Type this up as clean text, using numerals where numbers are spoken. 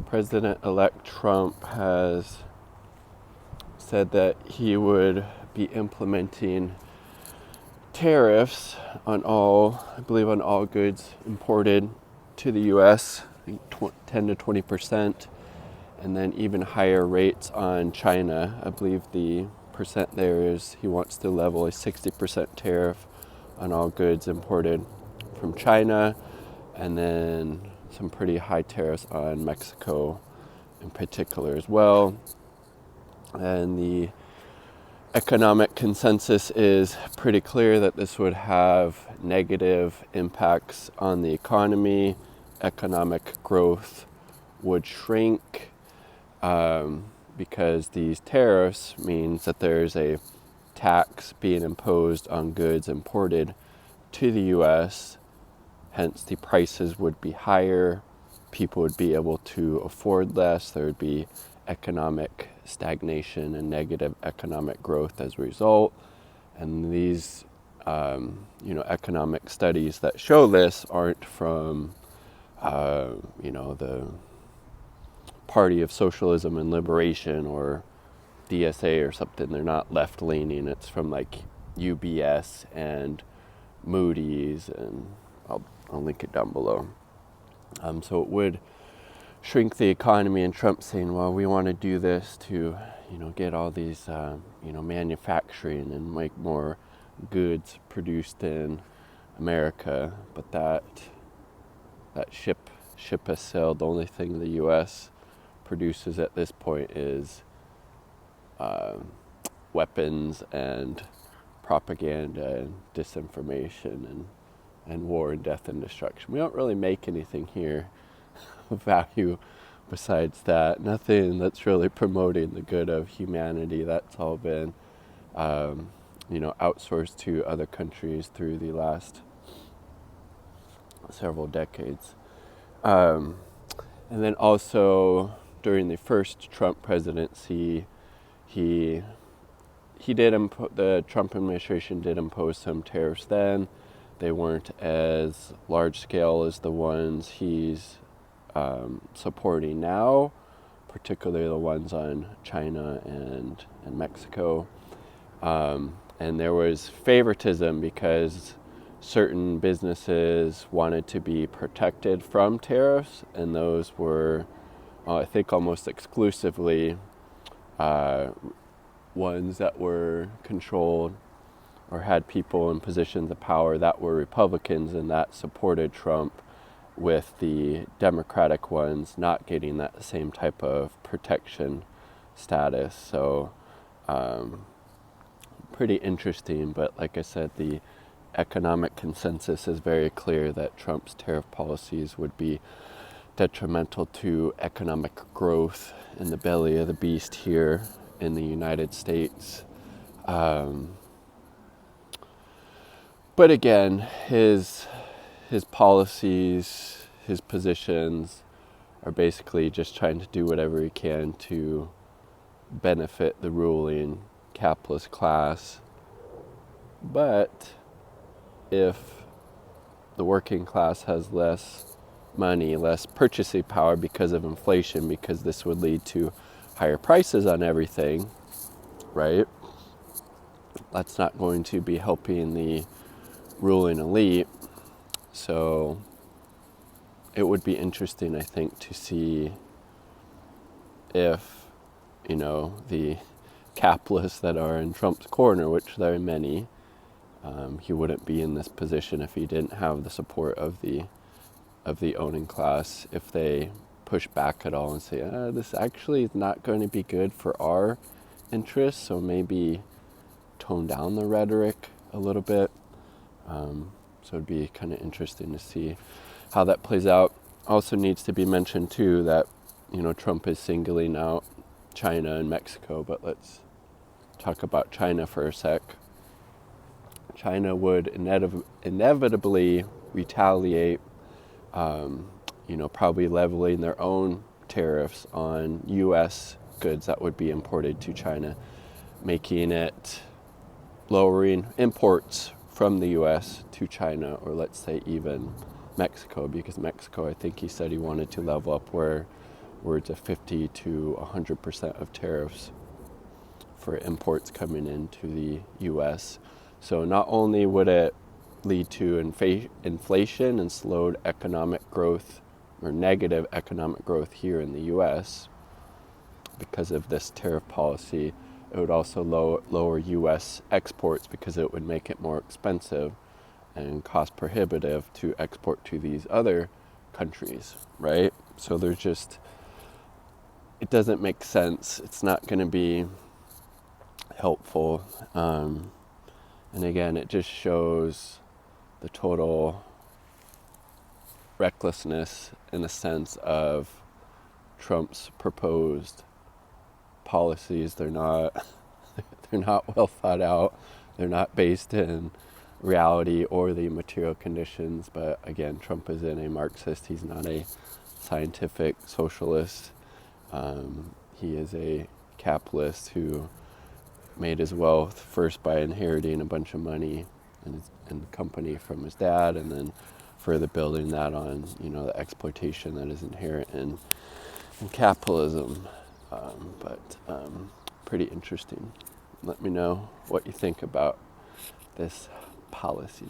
President-elect Trump has said that he would be implementing tariffs on I believe on all goods imported to the U.S., 10 to 20%, and then even higher rates on China. I believe the percent there is he wants to level a 60% tariff on all goods imported from China, and then some pretty high tariffs on Mexico in particular as well. And the economic consensus is pretty clear that this would have negative impacts on the economy. Economic growth would shrink because these tariffs means that there's a tax being imposed on goods imported to the U.S., hence the prices would be higher, people would be able to afford less, there would be economic stagnation and negative economic growth as a result. And these economic studies that show this aren't from the Party of Socialism and Liberation or DSA or something. They're not left-leaning. It's from like UBS and Moody's, and I'll link it down below. So it would shrink the economy, and Trump saying, well, we want to do this to, get all these, manufacturing and make more goods produced in America. But that ship has sailed. The only thing the U.S. produces at this point is weapons and propaganda and disinformation and war and death and destruction. We don't really make anything here of value besides that. Nothing that's really promoting the good of humanity. That's all been, outsourced to other countries through the last several decades. And then also during the first Trump presidency, the Trump administration did impose some tariffs then. They weren't as large scale as the ones he's supporting now, particularly the ones on China and Mexico. And there was favoritism because certain businesses wanted to be protected from tariffs, and those were, I think, almost exclusively ones that were controlled or had people in positions of power that were Republicans and that supported Trump, with the Democratic ones not getting that same type of protection status. So pretty interesting, but like I said, the economic consensus is very clear that Trump's tariff policies would be detrimental to economic growth in the belly of the beast here in the United States. But again, his policies, his positions are basically just trying to do whatever he can to benefit the ruling capitalist class. But if the working class has less money, less purchasing power because of inflation, because this would lead to higher prices on everything, right? That's not going to be helping the ruling elite. So it would be interesting, I think, to see if, the capitalists that are in Trump's corner, which there are many, he wouldn't be in this position if he didn't have the support of the owning class. If they push back at all and say, this actually is not going to be good for our interests, so maybe tone down the rhetoric a little bit. So it'd be kind of interesting to see how that plays out. Also needs to be mentioned too that, Trump is singling out China and Mexico, but let's talk about China for a sec. China would inevitably retaliate, probably leveling their own tariffs on U.S. goods that would be imported to China, making it lowering imports from the U.S. to China, or let's say even Mexico, because Mexico, I think he said he wanted to level up where upwards of 50 to 100% of tariffs for imports coming into the U.S. So not only would it lead to inflation and slowed economic growth or negative economic growth here in the U.S. because of this tariff policy, it would also lower U.S. exports because it would make it more expensive and cost prohibitive to export to these other countries, right? So there's just, it doesn't make sense. It's not going to be helpful. And again, it just shows the total recklessness in a sense of Trump's proposed policies. They're not well thought out. They're not based in reality or the material conditions. But again, Trump isn't a Marxist. He's not a scientific socialist. He is a capitalist who made his wealth first by inheriting a bunch of money and company from his dad, and then further building that on, the exploitation that is inherent in capitalism. But pretty interesting. Let me know what you think about this policy.